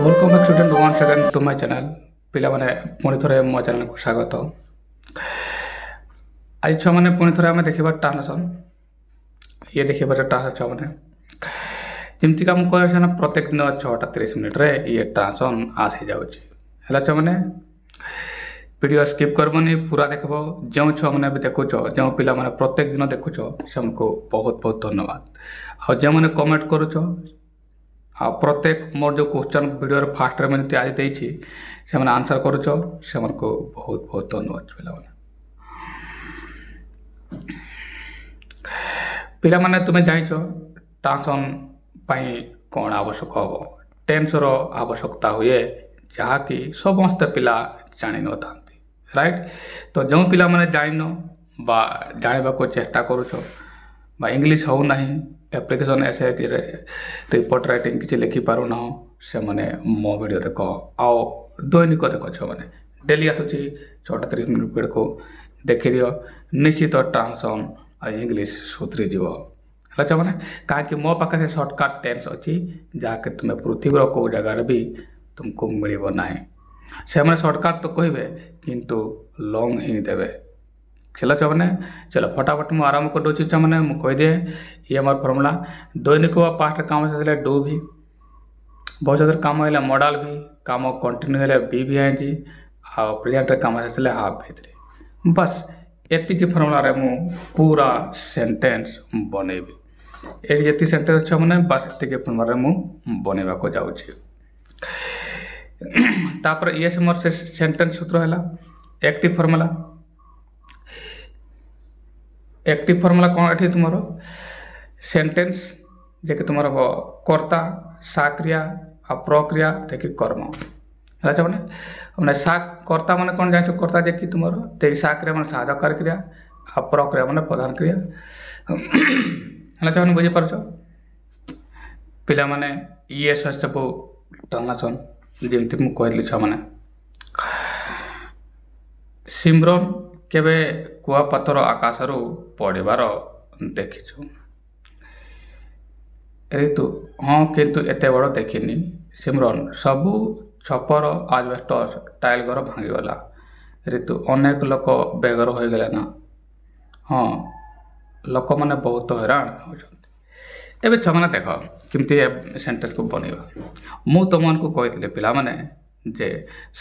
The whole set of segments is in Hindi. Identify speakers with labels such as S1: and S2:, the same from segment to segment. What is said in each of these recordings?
S1: Welcome back student one second to my channel पिला माने पुणी थरे मो चैनल को स्वागत। आज छुआ मैंने पुणी थरे आम देखा ट्रांसलेसन ये देखा ट्रांसलेसन छुआ मैंने जमती आम कह प्रत्येक दिन 6:30 रे ये ट्रांसलेसन आसी जाऊँगा छुआ मैंने वीडियो स्किप करबनी पूरा देखो। जो छुआ मैंने देखुच जो पिला माने प्रत्येक दिन देखुच से बहुत बहुत धन्यवाद। आ जो मैंने कमेंट करुच प्रत्येक मोर जो क्वेश्चन वीडियो फास्ट मैंने आज देती से आंसर करुच से बहुत बहुत धन्यवाद। पिला माने तुम्हें जाच ट्रांसलेशन कौन आवश्यक हम टेन्स आवश्यकता हुए जहाँकि समस्त पिला जान न था राइट। तो जो पिला माने जान बा जाना को चेष्टा करुच बा इंग्लिश हो ना एप्लिकेशन ऐसे रिपोर्ट राइटिंग किसी लिखिपार ना से मैंने मो वीडियो देख आओ दैनिक देख छो मैंने डेली आसूँ 6:30 को देखी दियो निश्चित ट्रांसलेशन इंग्लिश सुधरी जीव है मैंने कहीं मो पाखे सर्टकट टेन्स अच्छी जहाँकि तुम्हें पृथ्वीर कौ जगार भी तुमको मिल ना से मैंने सर्टकट तो कहे किंतु लॉन्ग ही देवे चलो छो मैंने चलो फटाफट मुझे आरम्भ कर दूसरी छो मैंने कहीदे ये हमार फर्मुला दैनिक व पास्ट काम से डू भी बहुत काम है मॉडल भी काम कंटिन्यू है बी भी आई जी आ प्रेजेंट काम से हाफ भी बस एतिक फर्मुला रे मु पूरा सेंटेंस बनैबी ये सेंटेंस छो मैंने बस एतिक फर्मुला मु बनैबा को जाऊँगी। तापर ये मोर से सेंटेंस सूत्र है एक्टिव फर्मुला। एक्टिव फर्मुला कौन ये तुम सेंटेंस जे कि तुम कर्ता साक्रिया आ प्रक्रिया देखिए कर्म है मैंने कर्ता मैंने कौन जान कर्ता जे कि तुम साक्रिया मैंने साहयकारी क्रिया आ प्रक्रिया मैंने प्रधान क्रिया है बुझीपार पिला माने ये सब ट्रांसलेशन जमती मुझे कहली छुआ मैंने सिमरन केवे कुआपथर आकाशरू पड़ार देखीचु ऋतु हाँ किंतु एत बड़ देखनी सिमरन सबू छपर आजबेस्टस टाइल घर भांगीगला ऋतु अनेक लोक बेगर हो गले ना हाँ लोक मैंने बहुत हैरान होते छुआ मैंने देख केमती सेंटेंस को बनइबा मु तुमको कही पिला माने जे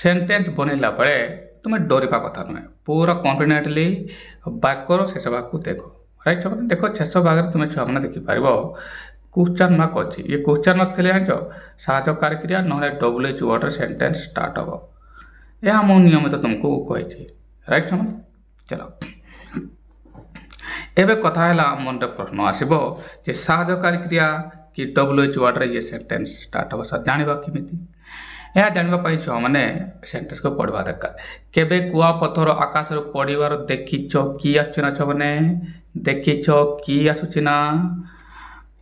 S1: सेंटेंस बनइला बेले तुम्हें डरवा कथा नुहे पूरा कॉन्फिडेंटली वाक्यर शेष भाग को देख राइट छुआ देख शेष भाग तुम्हें छुआ मैंने देखिपार क्वेश्चन मार्क अच्छी ये क्वेश्चन मार्क थे जान साहयकारी क्रिया ना डब्ल्यूएच वर्ड सेंटेंस स्टार्ट हम यह मु नियमित तुमको कही राइट छुआ चलो एवं कथा है मन प्रश्न आसब जे साहयकारी क्रिया कि डब्ल्यूएच वर्ड ये सेंटेंस स्टार्ट हम सर जाना किमिति यह जानापी छुआ मैंने सेंटेंस को पढ़वा दरकार केबे कुआपथर आकाश पड़ार देखीच कि आसुना छुआ मैंने देखीच कि आसूची ना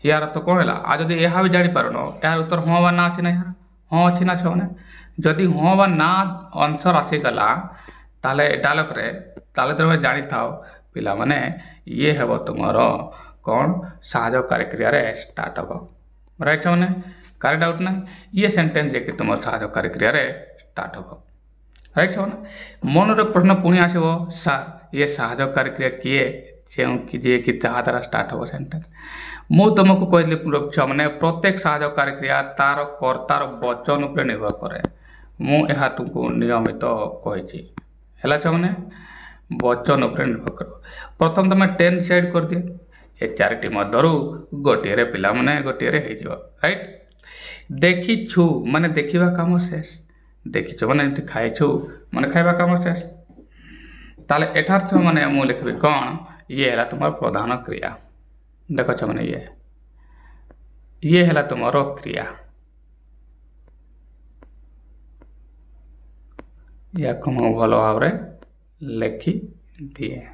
S1: यार तो कौन है आज जब यह भी जापार यार उत्तर हाँ बा ना अच्छी ना यार हाँ अच्छी ना छुआ मैंने जदि हाँ बा ना आंसर आसीगला ताले डायलॉग रे ताले तुम जानी था पिला माने ये है तुम कौन साहयकारी क्रिया रे स्टार्ट हम राइट छुआ मैंने कार डाउट ना ये सेंटेंस जे कि तुम साहयकारी क्रिया रे स्टार्ट हम राइट छुआ मन प्रश्न पुणी आसो सार ये साहयकारी क्रिया किए जे कि जहाँ द्वारा स्टार्ट हम सेंटेंस मु तुमको कहली छुआ मैंने प्रत्येक साहयकारी क्रिया तार कर्तार वचन उपर निर्भर करे मुझे तुमको नियमित कही है छुआ मैंने वचन उपर निर्भर कर प्रथम तुम 10 डिसाइड कर दिए ये चारिटी मध्य गोटे पिला माने गोटे राइट देखीछु माने देखा कम शेष देखीच माने खाइछु माने खाइबा कम शेष ताले एठार छुआ माने मु लिखबी कौन ये है तुम प्रधान क्रिया देख छुआ माने ये है तुम क्रिया या मुझे भल भाव लिखि दिए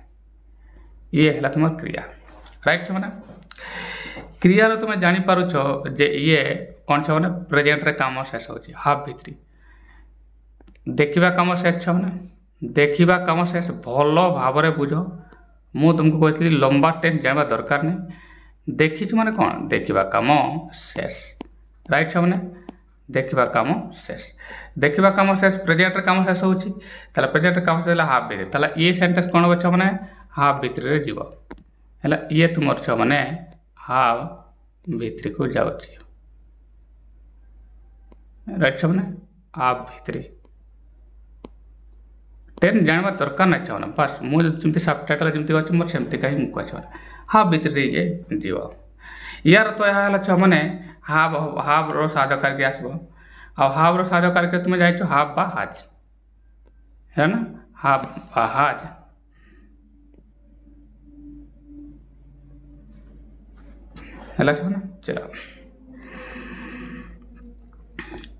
S1: ये है तुम क्रिया राइट छुआ मैंने क्रियार तुम जापार जे ये कौन छुआ मैंने प्रेजेंट रे काम शेष हो हाफ भित्री देखा कम शेष छुआ मैंने देखा कम शेष भल भाव बुझ मु तुमको कही लंबा टेन्स जाना दरकार नहीं देखीचु माने कौन देखा कम शेष राइट छुआ मैंने देखा कम शेष देखा कम शेष प्रेजेंट कम शेष होची ताला प्रेजेंट कम शेष हाफ भितर ताला ये सेंटेंस कोन बछ माने हाफ भितर रे जीवो हला ये तुमर छ माने हाफ भितर को जाउची राइट छ माने हाफ भितर टेन जानवा दरकार ना छ माने बस मु जमती सबटाइटल जमती अछि मोर सेमती काई मु कहछ हाफ भितर रे ये जीवो यार तो यहाँ हला छ माने हाफ रो साजो करके आसबो आ हाफ रो साजो करके तुम जाय छ हाफ बा हाज है ना हाफ बा हाज हला छ ना चलो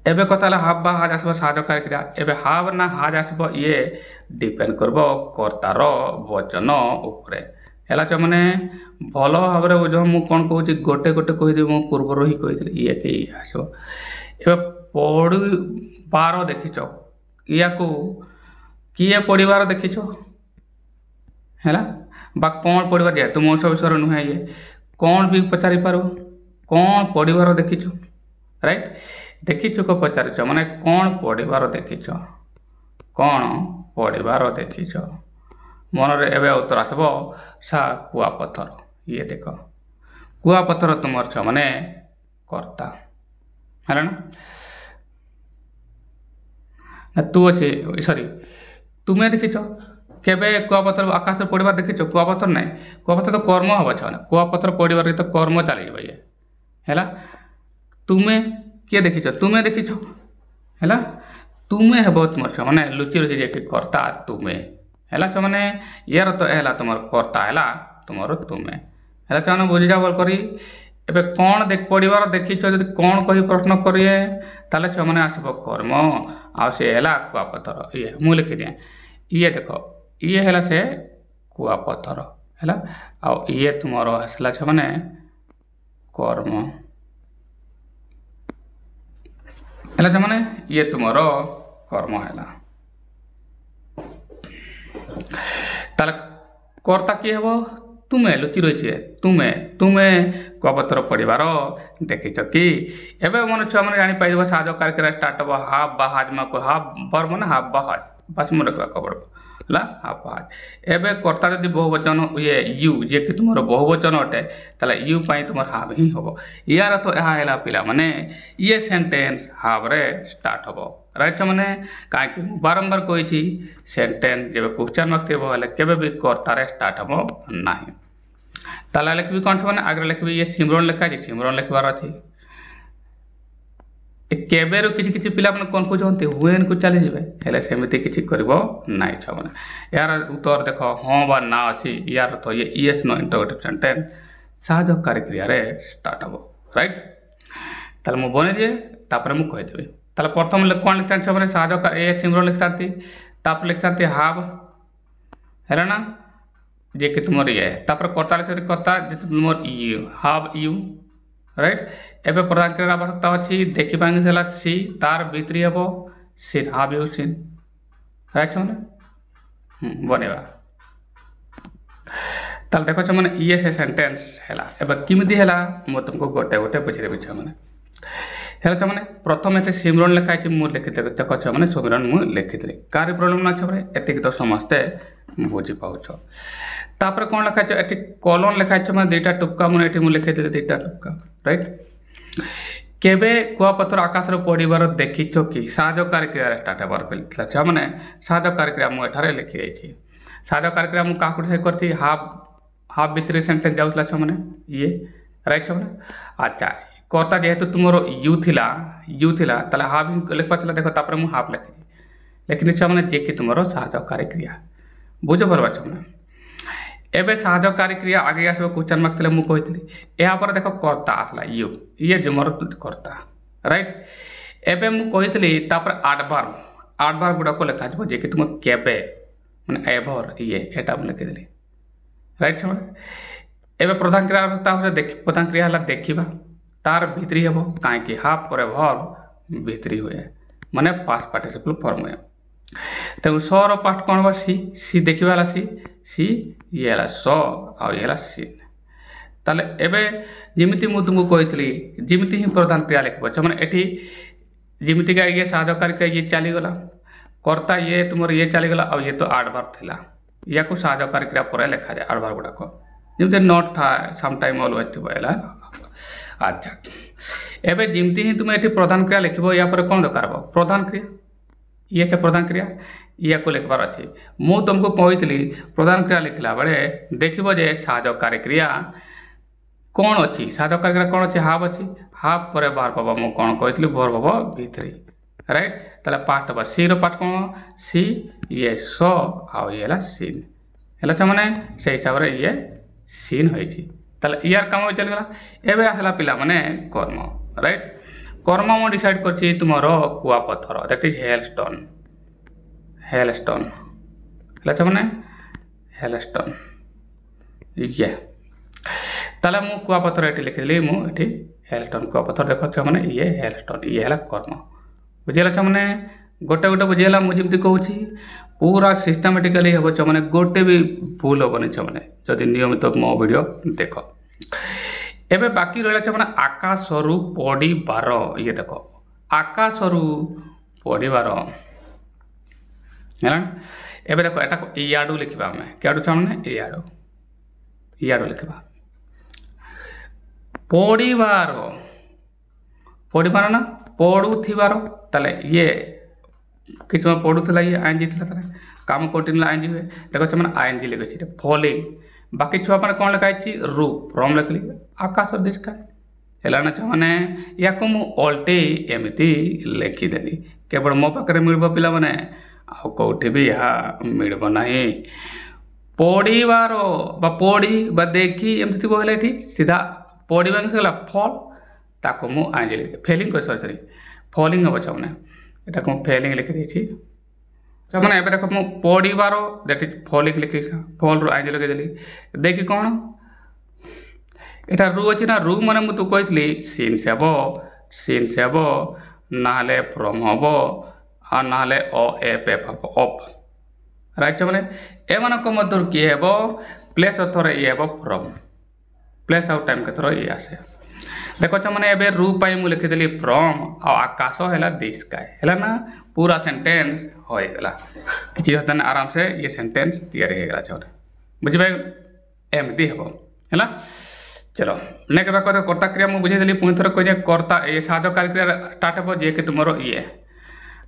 S1: एबे कथाला हाफ बा हाज आसबो साजो करके एबे हाफ ना हाज आसबो ये डिपेंड करबो कर्तार वचन ऊपर है माने भल भाव बुझ मु कौन कहूँ गोटे गोटे कहीदे मो पूर्वर ही कही ये कि आसो ए पढ़ार देखीच या किए पढ़ार देखीच है बा कौन पढ़ार जेहेतु मो सब विषय नुहे ये कौन भी पचारि पार कौन पढ़ार देखीच राइट देखीच को पचार माने कौन पढ़ार देखीच कौन पढ़ार देखीच मन रे उत्तर आसबो सा कुआपथर ये देख कुआपथर तुमर छ माने कर्ता है ना तू अच्छे सॉरी तुम्हें देखीच केबे कुआपथर आकाश पड़ा देखीच कुआपथर ना कुआपथर तो कर्म हम छा कुआपथर पड़े तो कर्म चलो ये है तुम्हें किए देखीच तुम्हें देखीच है तुम्हें हे तुम छ माने लुचि रही जे कर्ता तुम्हें है माने यार तो है तुम कर्ता है तुम तुम्हें है चाहे बुझी जा बोल करी एबे कौन देख पढ़ार देखी जब कौन कही प्रश्न करिए ताले छ माने आसब कर्म आ से है कुआपथर ये मु लिखि दिए ये देख ये है से कुआपथर है आ ये तुम आसला छ माने कर्म है माने ये तुम कर्म है ताले कर्ता किए हे तुम्हें लुचि रही तुम्हें कुआपथर पड़ार देखीच कि एवं मन छुआ मैंने जापार साज कार्यक्रम स्टार्ट हम हाफ बा हाज में हाफ बर मन हाफ बा हाज बस मन रखा पड़ो है हाफ हाज एवं कर्ता जब बहुवचन ये यू जे कि तुम बहुवचन अटे ताले यू पाई तुम हाफ ही हम यार तो यह है पिला माने ये सेंटेंस हाफ रे स्टार्ट हम राइट मैंने कहीं बारंबार कही सेंटेंस जब क्वेश्चन मार्क थे केबे भी कर्तार स्टार्ट हम ना ताला लिखी कौन से मैंने आगे लिखी ये सिमरन लिखा सिमरन लिखबार अच्छी केबे किसी पिला मैंने कन्फ्यूज होती हुएन को चली जाए सेमती किसी कर ना छुआ मैंने यार उत्तर देख हाँ बा ना अच्छी यार तो ये येस नो इंटरोगेटिव सेंटेंस सहज कार्यक्रिया स्टार्ट हम राइट ताले मु बने दिए तापर मु कहीदेवी ताले प्रथम कौन लिखता मैंने सहज ये सिमरन लिखता तापर लिखता हाव है ना जे कि तुम ये तापर कर्ता लिखते कर्ता जे तुम यू हाव यू राइट एवं प्रदान कर आवश्यकता अच्छी देखी पाएंगे सी तार भीतरी हम सी हाव यू सीन राइट मैंने बनवा ताल देख मैंने ये से सेंटेंस है एवं किमिति है मुझे तुमको गोटे गोटे बुझेदेवी छुआ मैंने है मैंने प्रथम ये सिमरन लिखाई मुझे लिखी देख मैंने सिमरन मुझे लिखी कार प्रोब्लेम ना एतिक तो समस्ते बुझी पाच तापर कौन लिखाई ये कलन लिखाई मैंने दुईटा टुपका मुझे ये लिखी दुईटा टुपका राइट केबे कुआपथर आकाश पड़ार देखीच कि सहज कार्यक्रिया स्टार्ट होबार पड़ा छुआ मैंने सहज कार्यक्रिया मुझे लिखी जाइए सहज कार्यक्रिया मुझे क्या करती हाफ हाफ भितर सेंटेंस जाऊला छुआ मैंने ये राइट छुआ मैंने अच्छा कर्ता जेहेतु तुम यू थिला ताले हाफ लिख पाला देख तापर मुझे हाफ लिखी छुआ मैंने जे कि तुम सहज कार्यक्रिया बुझ पार छुआ मैंने एवं सहज कार्यक्रिया आगे आस क्वेश्चन मार्क थे मुझे कही यापर देख कर्ता आसला यू ये जो मोर कर्ता राइट एवं मुझे तापर आडभार गुड़ाक लिखा जे कि तुम केबे मैंने एभर ये एटा लिखिदी राइट छुआ एवं प्रधान क्रिया प्रधान क्रिया है देखा तार भीतरी हम कहीं हाफ पर भर भीतरी हुए माने पास्ट पार्टिसिपल फॉर्म हुए तेणु सर पास्ट कौन हम सी देखा सी ये है स आ ये सीन ताले एबे जिमिति मु तुमको कही जिमिति ही प्रधान क्रिया लिखब मैंने ये जिमतीका ये साधकारी क्रिया ये चलीगला कर्ता ये तुम ये चलीगला और ये तो एडवर्ब थिला या को साधकारी क्रिया पर लिखा जाए एडवर्ब गुड़ाक जमी नॉट था समटाइम ऑलवेज थी अच्छा एवं जमती ही तुम ये प्रधान क्रिया लिख या कौन दरकार हम प्रधान क्रिया ये से प्रधान क्रिया या को लिखबार अच्छी मु तुमको कही प्रधान क्रिया लिखला बेले देखिए साधकारी क्रिया कौन अच्छी साधकारी क्रिया कौन अच्छी हाफ अच्छी हाफ पर बाहर पाबा मु कौन कही वर्ब हम V3 राइट ताले पार्ट हम सी पार्ट कौन सी ये सो आउ ये सीन है मैंने से हिसाब से ये सीन होता यार कम चलगला एवं आसला पिला माने कर्म राइट कर्म मु डिसाइड करछि तुमर कुआपथर दैट इज हेलस्टोन है मैंने हेलस्टोन ये ताले मु कुआपथर ये लिखिली मुझे हेलस्टोन कुआपथर देख मैंने ये हेलस्टोन ये है कर्म बुझेगा मैंने गोटे गोटे बुझेगा मुझे कहूँ पूरा सिस्टमेटिकली हम मैंने गोटे भी भूल हेनी मैंने जदि नियमित मो वीडियो देख एबे बाकी रहा मैंने आकाशरू पड़ीबार ये देख आकाशरू पड़ीबार है एबे देख एटा इयाडू लिखा आम क्या मैंने इयाडू लिखा पड़ीबार पड़ीबार ना पड़ुथिबार ताले ये कि पड़ूला ये आईएनजी था काम कंटिन्यू आईएनजी हुए देखो मैंने आईएनजी लिखे फॉलिंग बाकी छुआ मैंने कौन लिखाई रू फ्रॉम लिखली आकाश दिशा है मैंने या को मुल्टे एमती लिखिदेली केवल मो पाखे मिल पिला मैंने आउटी भी यहाँ मिल ना पड़ीबार पड़ी देखी एमती थी हेल्ले सीधा पड़ा फल ताको मु आईएनजी लिखे फेलिंग कर सॉरी फॉलिंग हम मैंने এটা को फेलिंग लिखि देछि मैंने एबे देखो मु पड़ीबार दैट इज फॉलिंग लिखि फॉल रो आईएनजी लगे देली देखि कोन एटा रू अछि ना रू माने मु तो कहितली सीन से हबो नाले फ्रॉम हबो आ नाले ओ एफ एफ हबो ऑफ राइट माने ए माने को मध्य की हेबो प्लेस अथर ये हेबो फ्रॉम प्लेस आउट टाइम के थरो ये आसे देखो मैंने एबे रू पाई मु लिखिदेली फ्रॉम आ आकाश है दिस स्काई है ना पूरा सेंटेंस होगला किसी आराम से ये सेंटेंस तैयारी होगला छोटे बुझे एमती हम है चलो नेक्स्ट बात कहते कर्ता क्रिया मुझे बुझेदेली पुणी थर कह कर्ता ये साधकारी क्रिया स्टार्ट हे जे कि तुम ये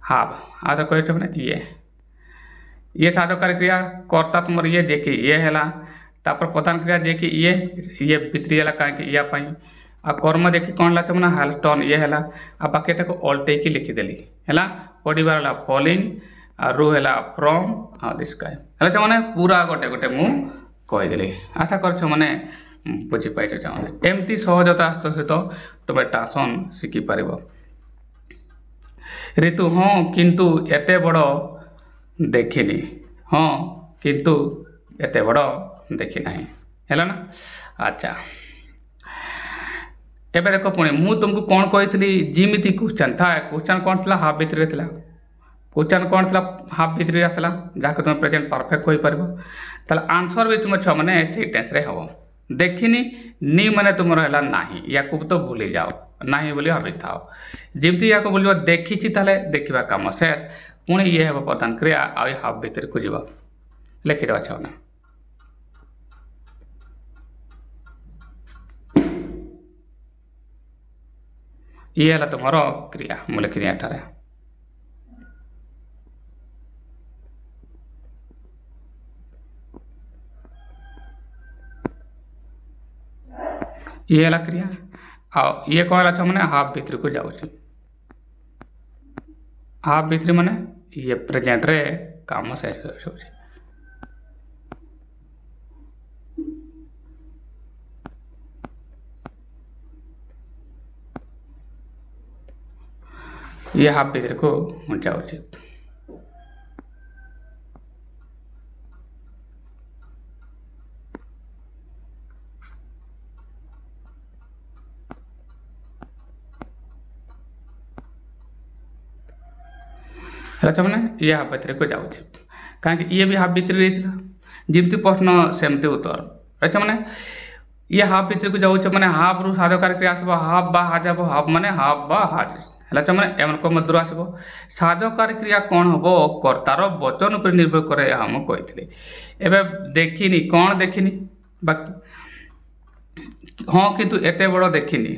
S1: हाफ आ तो कह मैंने ये साधकारी क्रिया कर्ता तुम ये जे कि ये है तापर प्रधान क्रिया जे कि ये भित्री है कहीं या आ कर्म देखी कौन ला मैंने हेलस्टोन ये है आ बाकी को अल्टे की लिखिदेली है पड़ीबार फॉलिंग आ रू है फ्रॉम आ दिस स्काई है मैंने पूरा गोटे गोटे मु कहीदेली आशा कर मैंने बुझीपाई मैंने एमती सहजता सहित तुम टासन शिखिपार ऋतु हाँ किंतु एते बड़ देखिनी हाँ किंतु एते बड़ देखी ना है ना अच्छा एबे देखो पुणे मु तुमको कौन कही जिमिति क्वेश्चन था क्वेश्चन कौन था हाफ भितर क्वेश्चन कौन था हाफ भितर आसला जहाँ तुम प्रेजेंट परफेक्ट कही पार आंसर भी तुम छुआ मैंने से टेंस रे हम देखिनी नी मैंने तुम है ना या तो भूली जाओ ना बोली भाभी था जमी या बोल देखी देखा कम शेष पुणी ये हम प्रधान क्रिया आ हाफ भितर को जीव लिखिदेवा छुआ ये है तुम क्रिया मु लिखिनी एठारे ये है क्रिया आ ये कौन है मैंने हाफ भितर को जाऊँ हाफ भितर माने ये प्रेजेंट रे काम शेष हो ये हाफ भितर को जाऊँ मैंने ये हाफ भितर को जाऊँ कहीं ये भी हाफ भितर जमती प्रश्न सेमती उत्तर अच्छा मैंने ये हाफ भितर को जाऊँ मैंने हाफ रु साधकारी क्रिया आसब हाफ बा हाज हाफ माने हाफ बा हाज है छुआ एमको मध्य आसो साधकारी क्रिया कौन हम कर्तार वचन उपर निर्भर करे हम कही एवं देखनी कौन देखनी बाकी हाँ किंतु एते बड़ देखनी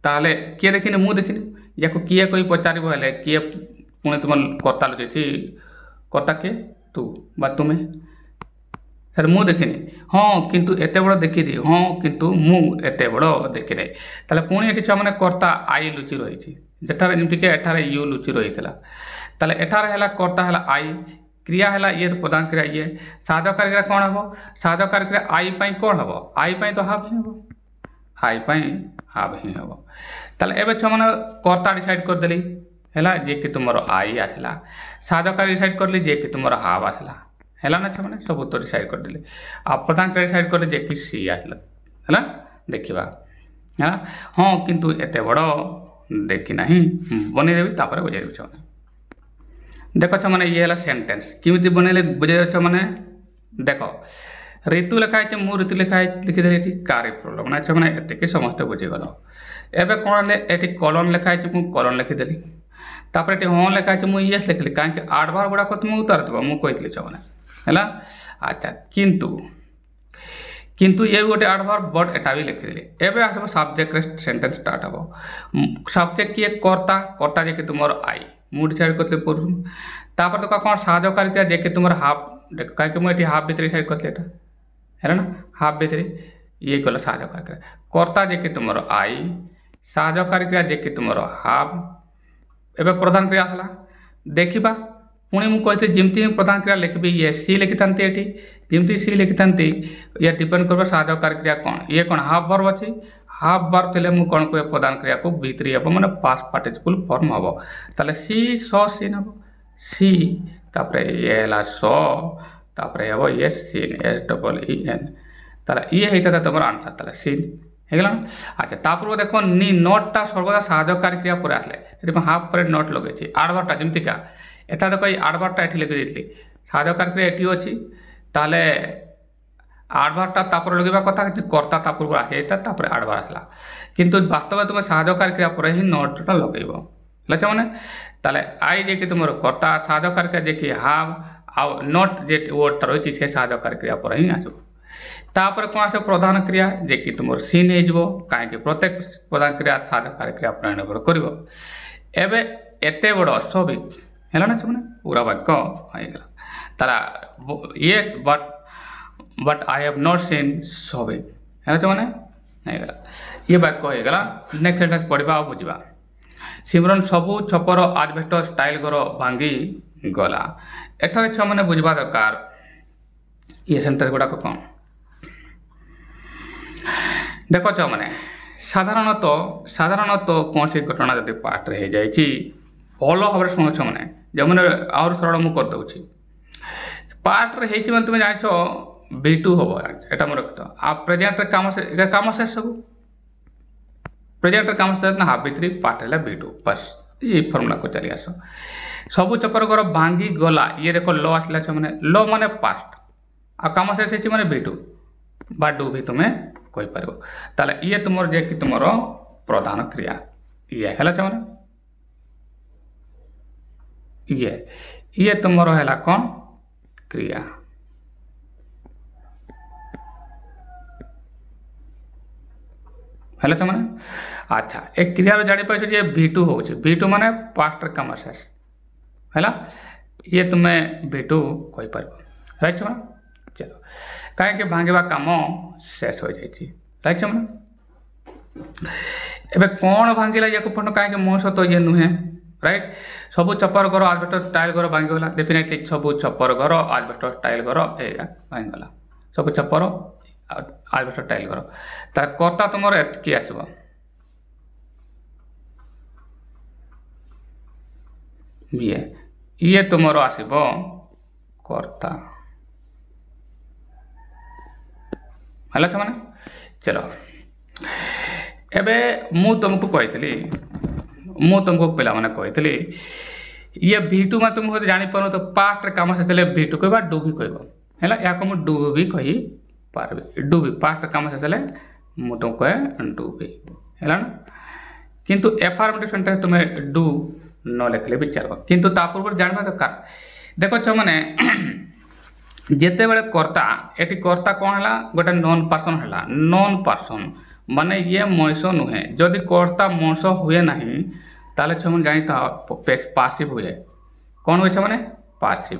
S1: ताले किए देखनी मु देखनी या किए कोई पचार किए पुणी तुम कर्ता लुचि कर्ता किए तू बा तुम्हें सर मु देखनी हाँ किंतु एते बड़ देखी हाँ किंतु मु एते बड़ देखी नहीं ताले पुणी ये छुआ मैंने कर्ता आई लुचि रही जेठार जमीक एठार यू लुचि रही ताले एठार है कर्ता है आई क्रिया है ये प्रधान क्रिया ये साधकारी क्रिया कौन हम साधकारी क्रिया आई पाई कौन हम आई पाई तो हाफ ही हम आई पाई हाफ ही हम ताले एबे छुआ मैंने कर्ता डिसाइड करदेली है जे कि तुम आई आसला साधकारी डिसाइड करली जे कि तुम हाफ आसला है ना छुआ मैंने सब तो डिसाइड करदेली आ प्रधान क्रिया डिसाइड कर जे कि सी आसला है देखा है हाँ किंतु एते बड़ देखी ना बनईदेवी तापर बुझेदेवी छुआ देख छुआ मैंने ये है सेंटेंस किमिति बनइले बुझे छुआ मैंने देख ऋतु लिखाई मु ऋतु लिखाई लिखिदेली ये कार्य प्रॉब्लम ना छुआ मैंने एतिक समस्ते बुझीगल एवं कौन ये कलन लिखाई मु कलन लिखिदेली तापर ये हाँ लिखाई मुझे येस लिखिली कहीं आडभार गुड़ाक तुम उतार देव मुझे कही छुआ मैंने है अच्छा किंतु ये गोटे आडभार बट एटा भी लिखिदेली एवं आसब सब्जेक्ट सेंटेंस स्टार्ट हम सब्जेक्ट किए कर्ता कर्ता जे कि तुम आई मु डिसाइड करते पूर्व तापर तो कौन साधकारी क्रिया जे कि तुम हाफ देख कहीं मुझे हाफ भितर डिसाइड करते है ना हाफ भितर ये गला साधकारी क्रिया कर्ता जे कि तुम आई साधकारी क्रिया जे कि तुम हाफ एवं प्रधान क्रिया आसला देखा पुणी मुझे जमी प्रधान क्रिया लिखी ये सी लिखी था जमी सी लिखी था ये डिपेंड कर साधकारी क्रिया कौन ये कौन हाफ वर्ब अच्छी हाफ वर्ब थे मुझे कौन कह प्रधान क्रिया को भितरी हम मैंने पास्ट पार्टिसिपल फॉर्म हम ताले सी स सीन हम सी तापर ये है स तापर हम ये सीन SEEN ताले ये होता तुम आंसर ताले सीन होगा अच्छा तापर देखो नी नोटा सर्वदा साधकारी क्रिया पर आसले हाफ पर नोट लगे आडभारटा जमीका एटा देखो ये आडभारटा ये लिखी दी साधकारी क्रिया ये अच्छी ताले आडभारटा तापर लगे कथा कर्ता तापर आसता आडभार आसला किंतु वास्तव तुम साधकारी क्रिया पर ही नोटा लगेब लगे मैंने ताले आई जे कि तुम कर्ता साधकारी क्रिया जे कि हाव आउ नोट जे वर्डटा रही से साधकारी क्रिया पर ही आसो तापर कौन आस प्रधान क्रिया जे कि तुम सीन हो कहीं प्रत्येक प्रधान क्रिया साधकारी क्रिया पर निर्भर कर एते बड़ अस्वाभाविक है ना मैंने पूरा वाक्य होगा तारा ये but I have not seen स्वाभाविक है मैंने ये वाक्य होगा नेक्स्ट सेंटेंस पढ़ा और बुझा सिमरन सबू छपर आजबेस्टस स्टाइल घर भांगी गला एठार छुआ मैंने बुझा दरकार ये सेंटेंस गुड़ाक कौन देख छुआ मैंने साधारणतः कौन सी घटना जब पार्ट हो जाए भल भाव शुण छुआ मैंने जो मैंने आउर सरल मुझे करदे पार्ट मैंने तुम जान B2 हम एटा मैं रखी आ प्रेजेंट काम शेष सब प्रेजेंट काम शेष ना हाफ भितर पार्ट है B2 बस ये फर्मुला को चली आस सबू चपर घर भांगी गला ये देख ल आसला मैंने ल माने पास्ट आ काम शेष है मैंने B2 बा डू भी तुम्हें कहीपर ताले ये तुम जे कि तुम प्रधान क्रिया ये है मैंने ये तुम है कौन क्रिया है मैंने अच्छा एक क्रिया जापार B2 हो B2 माने पास्ट काम शेष है ये तुम्हें B2 कहीपर राइट मैंने चलो कहीं भांगा काम शेष हो जाए राइट मैंने एवं कौन भांगला या कहीं मनुष्य तो ये नुहे राइट सबू छपर घर आजबेस्टस स्टाइल घर भांगीगला डेफिनेटली सबू छपर घर आजबेस्टस स्टाइल घर भांगीगला सबू छपर आजबेस्टस स्टाइल घर तार कर्ता तुम एतकी आसब ये तुम आसब कर्ता है मैंने चलो एबे मु तुमको कही पिला माने कही ये B2 में तुम जापर तो पार्ट काम शेष B2 कह डू भी कह है को डू भी कही पार्बी डू भी पार्ट काम शेष मुझे तुम कहे डू भी है किंतु एफर्मेटिव सेंटेंस तुम डू न लिखले भी चलबो किंतु ता पूर्व जानबा दरकार देखो छ माने जेते बेले कर्ता एटी कर्ता कोन हला गोटे नॉन पर्सन हला नॉन पर्सन माने ये मनुष्य नुहे जदि कर्ता मनुष्य हुए नहीं ताले छ मन जानि ता पासिव हुए कोन होय छ माने पासिव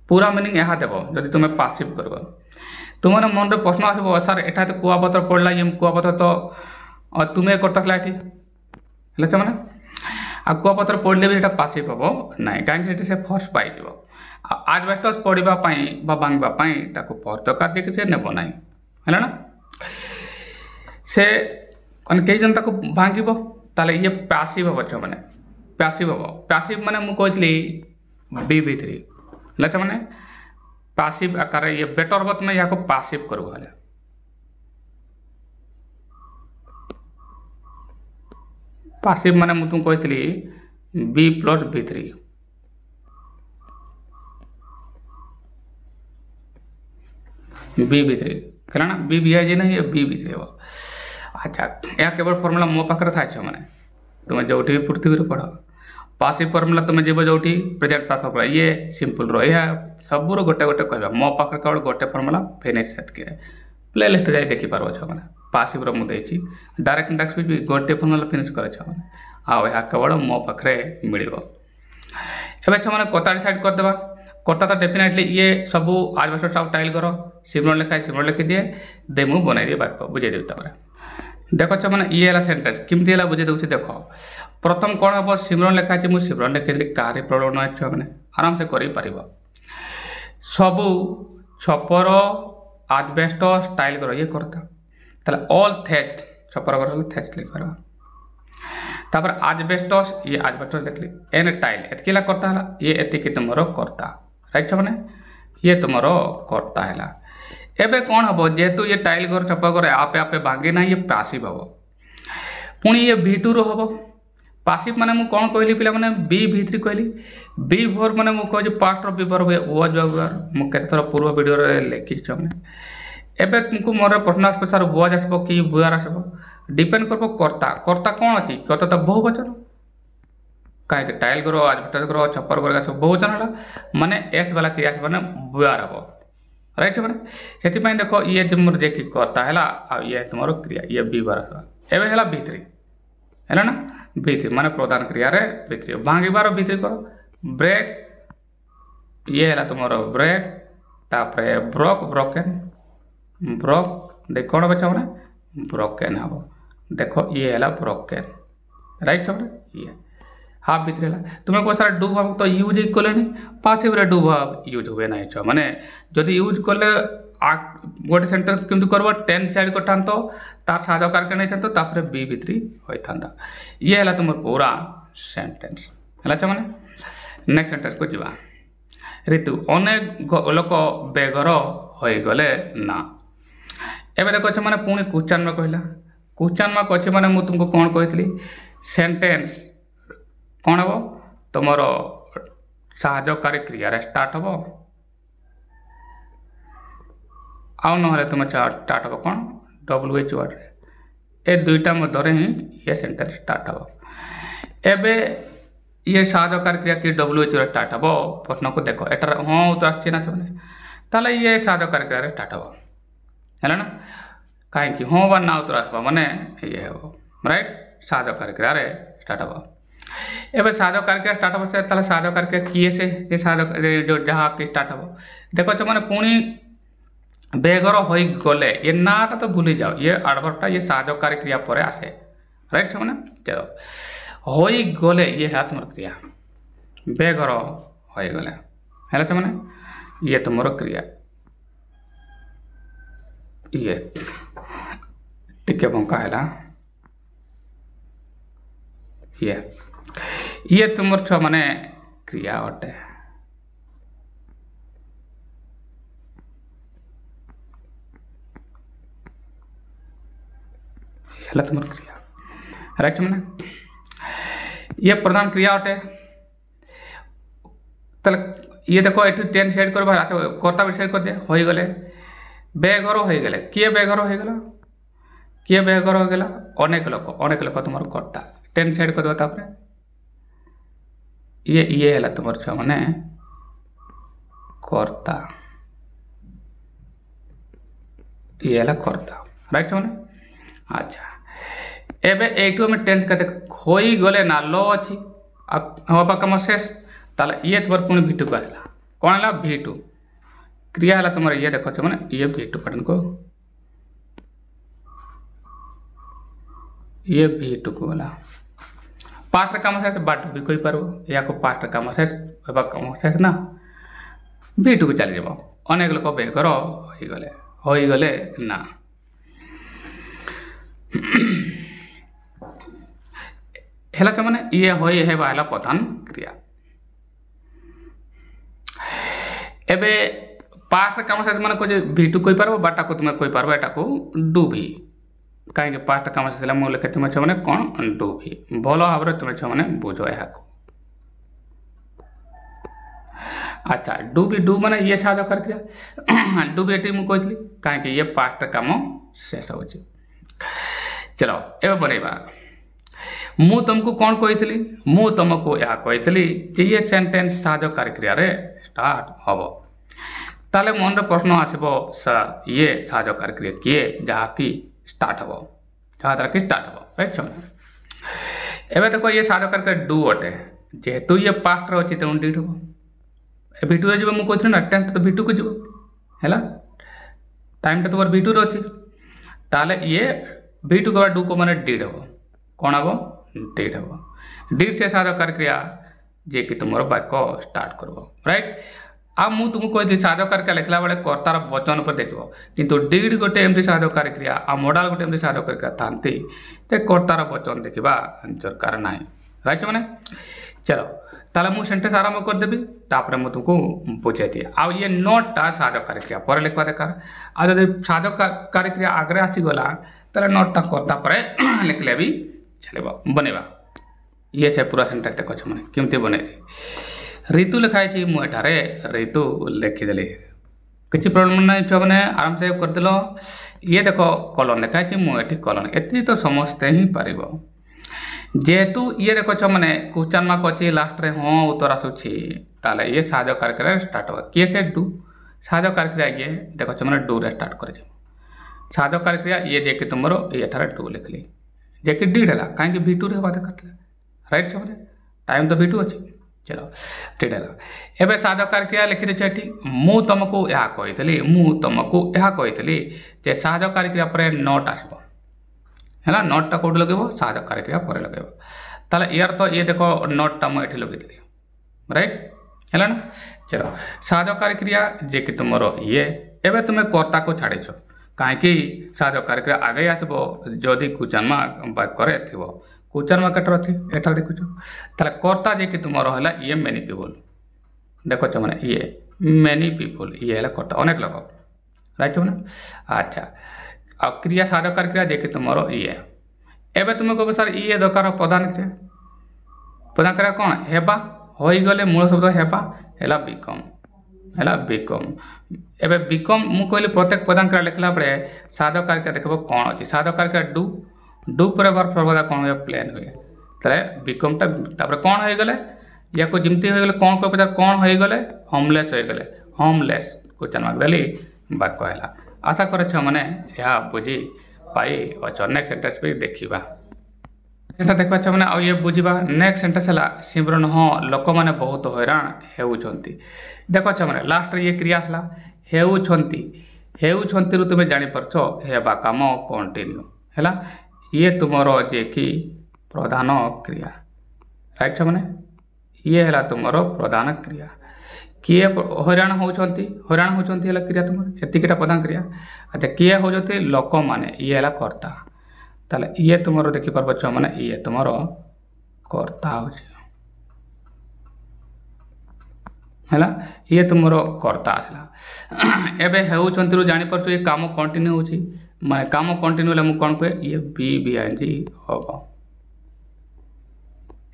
S1: पूरा मीनिंग यहाँ देव जदि तुम पासिव कर तुम मन में प्रश्न आसो सर एटा तो कुआपतर पड़ा ये कुआपतर तो तुम्हें करता ये मैंने आ कुआपतर पड़े भी ये पासिव हम ना कहीं से फोर्स पाई आजबेस्टस पड़ापी भांगापी फोर्स दरकार जे कि नेब ना है ना से कई जन भांग ताले ये पैसिव हम छ मैंने पैसिव हम पैसिव मैंने मुझे बी3 लच्छा मैंने पैसिव आकार ये बेटर बत में यहाँ को पैसिव करूँ पैसिव माने मुझे तुम कही B+B3 B3 कहला ना B नहीं ये B3 हो अच्छा या केवल फॉर्मूला मो पाखे था मैंने तुम जो भी पृथ्वी पढ़ पासिव फॉर्मूला तुम जीव जो प्रेजेंट परफेक्ट ये सिंपल रहा सबूर गोटे गोटे कह मो पाखे केवल गोटे फॉर्मूला फिनिश से प्ले लिस्ट जाए देखिपार मैंने पासिव मुझे डायरेक्ट इंडेक्स भी गोटे फॉर्मूला फिनिश करे मैंने आउ केवल मो पाखे मिल एवं मैंने कता डिसाइड करदे कता तो डेफिनेटली ये सबू आजबेस्टस सब टाइल कर सिमरन लिखा सिमरन लिखि दिए दे मुझे बनई दिए वाक्य बुझेदेवी तापर देख मैंने ये सेन्टेन्स केमती है बुझे दूसरी देख प्रथम कौन हम सिमरन लिखाई मुझे सिमरन लिखी कहारी प्रॉब्लम ना छुआ मैंने आराम से कर सबू छपर आजबेस्टस टाइल कर ये करता ऑल थेस्ट छपर कर थेस्ट लिखा तापर आजबेस्टस ये आजबेस्टस देखली एन टाइल एतकिला करता है ये एतिकी तुम करता राइट मैंने ये तुम करता है एबे कौन हम जेहेतु ये टाइल घर छपर घर आपे आपे भांगे ना ये पैसिव हम पुणी ये V2 रो हम पैसिव माने मु कौन कहली पिला माने B3 कहली B4 माने मु कह पास्ट ऑफ B4 हुए वाज व्यवहार मु केते थोड़ा पूर्व वीडियो रे लिखि छ मैंने एबे तुमको मोर प्रश्न आसबो सर वाज आसबो कि बुआर आसबो डिपेंड करबो कर्ता कर्ता कौन अछि कर्ता तो बहुवचन काहे के टाइल करो आजबेस्टस करो छपर करो सब बहुवचन हला माने एस वाला क्रिया माने बुआर हम राइट मैंने से देख ये तुम जे कि कर्ता है ये तुम क्रिया ये B12 एवं है B3 है ना B3 माने प्रधान क्रिया रे B3 भांगार B3 करो ब्रेक ये है तुम ब्रेक तापर ब्रोक ब्रोकन ब्रोक देख कौन बचा मैंने ब्रोकन हम देख ये है ब्रोकन राइट मैंने ये हाफ B3 है तुम्हें कह सारा डू भाव तो यूज कले पासिव रे डू भाव यूज हुए ना छ माने जदि यूज कले गोटे सेंटेंस केमती करबो 10 साइड करता तो तार साधा करके नहीं था तापर B3 होई थांदा ये है तुम पूरा सेंटेंस है माने नेक्स्ट सेंटेंस को जीवा ऋतु अनेक लोक बेघर हो गले ना एबे देखो छ माने पुणी क्वेश्चन में कहला क्वेश्चन में कछि माने मु तुमको कोन कहतली सेंटेंस कौन हम तुम साहाय्यकारी क्रिया स्टार्ट हम आउ ना तुम स्टार्ट हम कौन WH वर्ड ए दुईटा मध्य ही ये सेंटेंस स्टार्ट हम एबे ये साहाय्यकारी क्रिया कि WH स्टार्ट हम प्रश्न को देख एटार हाँ उत्तर आसना ताले ये साहाय्यकारी क्रिया स्टार्ट हम है ना कहीं हाँ बा ना उत्तर आसवा माने ये हम राइट साहाय्यकारी क्रिया स्टार्ट हम एवं साहाय्यकारी क्रिया स्टार्ट हम से साहाय्यकारी क्रिया किए से ये साहाय्य जो जहाँ कि स्टार्ट हम देख मैंने पुणी बेघर हो गले ये नाटा तो भूली जाओ ये एडवर्बटा ये साहाय्यकारी क्रिया पर आसे राइट मैंने चलो हो गले ये है तुम क्रिया बेघर हो गले है मैंने ये तुम क्रिया ये टिके बंका है ये तुम छ माने क्रिया अटे तुम क्रिया राइट मैंने ये प्रधान क्रिया अटे ये देखो ये 10 सेट कर कर्ता भी सेट कर दे हो गले बेघर हो गले किए बेघर हो गला किए बेघर हो गला अनेक लोक तुम कर्ता टेन साइड कर तापर ये है तुम छुआ मैंने कर्ता ये है कर्ता राइट छुआ अच्छा एबे एटू में टेंस कहते हो गले ना लो अच्छी हवा कम शेष ताला ये तुम पुणी V2 को आसला कौन है V2 क्रिया है तुम ये देख मैंने ये V2 पैटर्न को ये V2 को गला पास्ट कम शेष बाट भी कोई पार या को पास्ट कम शेष हवा कम शेष ना V2 को चली जाव अनेक लोक बेघर हो गले ना हेला तो माने ये होई है वाला प्रधान क्रिया एबे पास्ट काम से माने को जे V2 कोई पारबो बाटा को तुम कोई पारबो एटा को डू भी काहे के पास्ट काम से मु लिखे तुम छ माने कोन डू भी भलो भाबरे तुम छ माने बुझो एहा को अच्छा डू माने ये साजो कर क्रिया डू भी एटी मु कहतली काहे के ये पास्ट काम शेष हो छी चलो एबे बनेबा मु तुमको कौन कही मु तुमको यह कही जे ये सेंटेंस साहकारी क्रिया रे स्टार्ट हम ताले मन प्रश्न आसब सर ये साहकारी क्रिया किए जहाँकि स्टार्ट हम जहाँ द्वारा कि स्टार्ट हम राइट एवं देखो ये साहकारी क्रिया डू अटे जेहेतु ये पास्ट अच्छी तेणु डिड हम V2 जी मुझे कहती ना टेंस तो V2 को जीव है टाइम तो तुम V2 अच्छी ताले ये V2 के बाद डू को मैंने डिड हम कौन हम डिड हम डिड से साधकार क्रिया जे कि तुम वाक्य स्टार्ट करब राइट आ मु तुमको कही साधकार क्रिया लिखला बेले कर्तार वचन पर देख किंतु डिड गोटे एमती साधकार क्रिया आ मॉडल गोटे एमती साधकार क्रिया थांती ते कर्तार वचन देखा दरकार ना राइट मैंने चलो ताले मु सेंटेंस आरंभ कर देबी तापर मु तुमको बुझाई दिए आ ये नोटटा साधकार क्रिया पर लिखवा दरकार आ जब साधकार क्रिया आगे आसीगला ताले नोटटा कर्ता पर लिखले भी चलेबा बनेबा ये से पूरा सेंटेंस देखो मैंने केमती बनैली ऋतु लिखाई मुझे ऋतु लिखिदेली किसी प्रॉब्लम नहीं छुआ मैंने आराम से करदेल ये देख कलन लिखाई मुझे कलन एति तो समस्ते ही पार जेहेतु ये देख मैंने क्वेश्चन मार्क अच्छी लास्ट रे हाँ उत्तर आसूसी ताले ये साहकारी क्रिया स्टार्ट हो किए से डू साहकारी क्रिया ये देख मैंने डू रे स्टार्ट कर साहकारी क्रिया ये जे कि तुम ये डू लिखली जे कि डिड है कहीं V2 रे बात करते राइट सब टाइम तो V2 अच्छी चलो डिड है एवं साहकारी क्रिया लिखी देती मु तुमको यह कही मु तुमको यह कही जे साहकारी क्रिया पर नोट आसब है नोटा कौट लगे साहकारी क्रिया पर लगे ताले यार तो ये देखो नोटा मुझे लगे राइट है ना चलो साहकारी क्रिया जे कि तुम ये एवं तुम्हें कर्ता को छाड़ कहीं साहकारी क्रिया आगे आसब जदि क्वेश्चन मार्क वाक्य थी क्वेश्चन मार्क कटर अच्छी एटा देखुच ताले कर्ता जे कि तुम है ये मेनी पीपुल देखो मैंने ये मेनी पीपुल ये है कर्ता अनेक लोक राइट मैंने अच्छा आ क्रिया साहकारी क्रिया जे कि तुम ये एवं तुम कह सर ये दरकार प्रधान क्रिया कौन हेबा हो गले मूल शब्द हेबा है बिकम एवं बिकम मु कहली प्रत्येक प्रधान क्रिया लिखला बेले साहकारी क्रिया देखो कौन अच्छी साहकारी क्रिया डू डू पर बार सर्वदा कौन हुए प्लेन हुए ताले बिकमटा तापर कौन हो गले या को जमती हो गले कौन को पचार कौन हो गले होमलेस हो गले होमलेस क्वेश्चन मार्क देली वाक्य है आशा करे मैंने यह बुझी पाई अच्छा नेक्स्ट सेंटेंस भी देखा देखा मैंने आ ये बुझा नेक्स्ट सेंटेंस है सिमरन हाँ लोक मैंने बहुत हैरान होती देखो मैंने लास्ट ये क्रिया था हेउछंती तुम जापर हेबा काम कंटिन्यू है ये तुमर जे कि प्रधान क्रिया राइट मैंने ये है तुमर प्रधान क्रिया किए हैरान होती क्रिया तुम एतिकटा प्रधान क्रिया अच्छा किए होती लोक मैंने ये है कर्ता ताले ये तुम देखिपार छुआ मैंने ये तुम कर्ता है ये तुम कर्ता आसला एवं होती जापर ये कम कंटिन्यू हो माने काम कंटिन्यू है मुझे कौन कहे ये BVING हम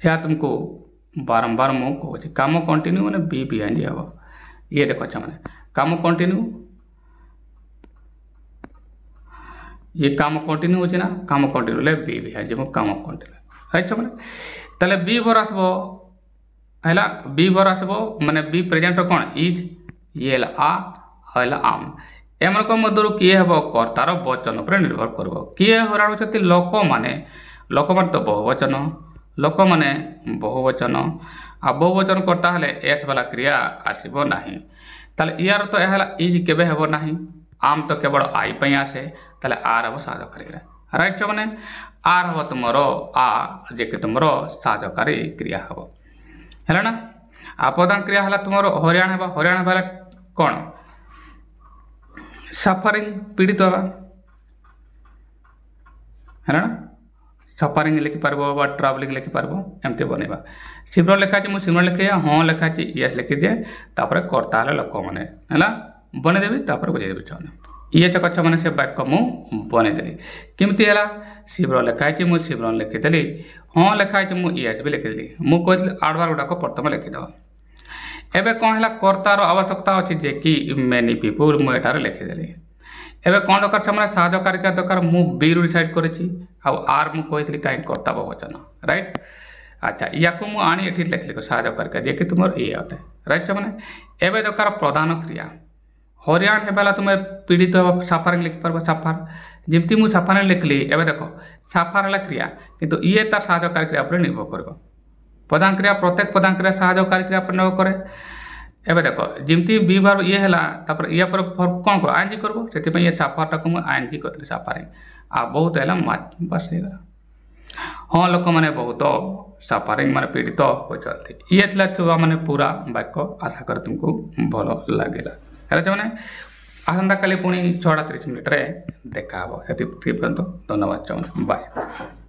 S1: या तुमको बारंबार मु कहूँ काम कंटिन्यू मैंने BVING हम ये देखो मैंने काम कंटिन्यू ये काम कंटिन्यू होची ना काम कंटिन्यू ले बी भी है जे काम कंटिन्यू राइट छो माने तले बी वर आसबो हैला बी वर आसबो माने बी प्रेजेंट कोन इज ये आ हैला आम एमन को मधुर किए हबो कर्तार वचन पर निर्भर करबो किए हराण होचती लोक माने तो बहुवचन लोक माने बहुवचन आ बहुवचन करता हले एस वाला क्रिया आसीबो नाही ताले यार तो एहला इज केबे हबो नाही आम तो केवल आई पई आसे ताले आर हबो साधकारी क्रिया राइट छ माने आर हबो तुमरो आ जे कि तुमरो साधकारी क्रिया हबो हैला ना आ प्रधान क्रिया हला तुमरो हरियाणा हबा कोन सफरिंग पीड़ित हवा है ना सफरिंग लिखि पारबो बा ट्रैवलिंग लिखि पारबो एमते बनेबा सिमरन लेखा अछि मु सिमरन लिखे हां लेखा अछि यस लिखि दे तापर कर्ता हले लोक माने हैला बने देबी तापर बुझे देबी छने ये चकछ माने से वाक्य मु बने देली केमती हला सिमरन लेखा अछि मु सिमरन लिखि देली हां लेखा अछि मु यस भी लिखि देली मु कहली आडवार गुडा को प्रथम लिखि दो एबे कोन हला कर्तार आवश्यकता अछि जे कि मेनी पीपल मु एटार लिखि देली एबे कोन दरकार छमरा साहाय्यकारी का दरकार मु बी रु डिसाइड करेछि आ आर मु कहथली काई कर्ता बहुवचन राइट अच्छा याको मु आनी एठी लिखली साहाय्यकारी का जे कि तुमर ए आटे राइट छ माने एबे दरकार प्रधान क्रिया हरियाण हेबाला तुमे पीड़ित सफर लिख परबो सफर जेमती मु सफर लिखली एबे देखो सफर हला क्रिया किंतु ये तार साहाय्यकारी क्रिया पर निर्भर करबो प्रधान क्रिया प्रत्येक प्रधान क्रिया साहाय्यकारी क्रिया पर निर्भर करे एबे देखो जिमती बी बार ये हला तापर या पर कोन को आईएनजी करबो सेति पे ये सफर टा को मु आईएनजी करतली सफर आ बहुत हला बस हे हां लोक माने बहुत सफरिंग माने पीड़ित हो चलथि ये थला छुआ माने पूरा वाक्य आशा कर तुमको भलो लागेला हेला माने आसंता काली पुणी 6:30 मिनिट रे देखा हबो हेति पर्यंत धन्यवाद चाहूँ बाय।